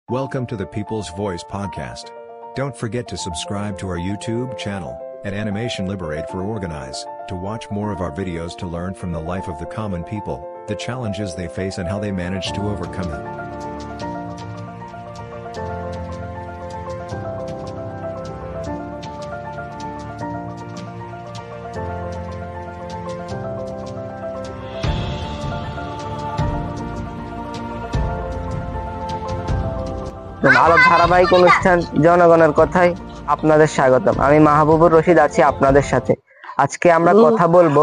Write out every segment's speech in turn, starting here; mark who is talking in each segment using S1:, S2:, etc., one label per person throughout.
S1: Welcome to the People's Voice podcast. Don't forget to subscribe to our YouTube channel at Animation Liberate for Organize to watch more of our videos to learn from the life of the common people, the challenges they face and how they manage to overcome them.
S2: আলোর ধারাবাহিক অনুষ্ঠান জনগণের কথায় আপনাদের স্বাগতম। আমি মাহবুবুর রশিদ আছি আপনাদের সাথে। আজকে আমরা কথা বলবো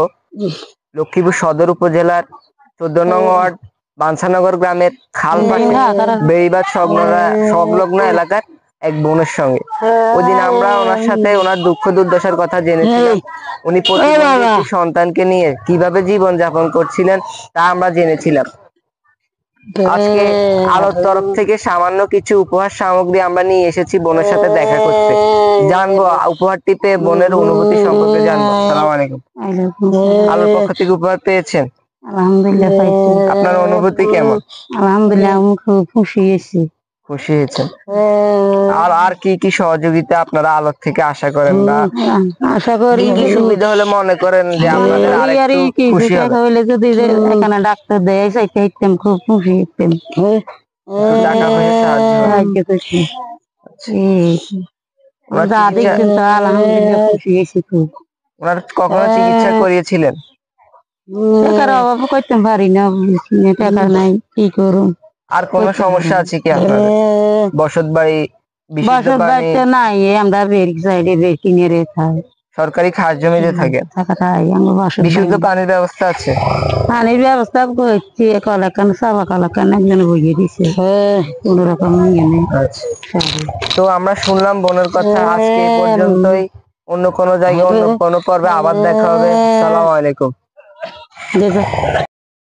S2: লক্ষ্মীপুর সদর উপজেলার 14 নং ওয়ার্ড বাঞ্ছানগর গ্রামের খাল পাশে বেড়িবাঁধ সংলগ্ন এলাকার এক বোনের সঙ্গে। ওই দিন আমরা ওনার সাথে ওনার দুঃখ দুর্দশার কথা জেনেছিলাম। উনি প্রতিবন্ধী সন্তানকে নিয়ে কিভাবে জীবন যাপন করছিলেন তা আমরা জেনেছিলাম। আজকে আলোর তরফ থেকে সামান্য কিছু উপহার সামগ্রী আমরা নিয়ে এসেছি বোনের সাথে দেখা করতে। জানবো উপহারটি পেয়ে বোনের অনুভূতি সম্পর্কে জানবো। আসসালামু আলাইকুম। আলোর পক্ষ থেকে উপহার পেয়েছেন?
S3: আলহামদুলিল্লাহ পাইছি।
S2: আপনার অনুভূতি কেমন?
S3: আলহামদুলিল্লাহ আমি খুব খুশি হয়েছি।
S2: খুশি হয়েছেন? আর কি কি সহযোগিতা আপনারা আলোর থেকে আশা করেন বা
S3: আশা করি
S2: কি সুবিধা হলে মনে করেন যে আপনাদের আরেকটু খুশি হবে?
S3: যদি এখানে ডাক্তার দেয় চাইতে হইতাম, খুব খুশি হইতাম।
S2: টাকা পয়সা সাহায্য
S3: করছি। আলহামদুলিল্লাহ খুশি হয়েছি খুব।
S2: ওনার কখনো চিকিৎসা করিয়েছিলেন?
S3: টাকার অভাব করতে পারি না, টাকা নাই, কি করুন।
S2: আর কোন সমস্যা আছে কি আপনার? বসত বাড়ি
S3: নাই, আমরা বেরিক সাইডে কিনে খাই।
S2: সরকারি খাস জমিতে থাকেন? বিশুদ্ধ পানির ব্যবস্থা আছে?
S3: পানির ব্যবস্থা করছি, কলাকান সাবা কলাকান একজন বইয়ে দিছে, কোন রকম নিয়ে নেই।
S2: তো আমরা শুনলাম বোনের কথা। আজকে এই পর্যন্তই। অন্য কোনো জায়গায় অন্য কোনো পর্বে আবার দেখা হবে। আসসালামু আলাইকুম।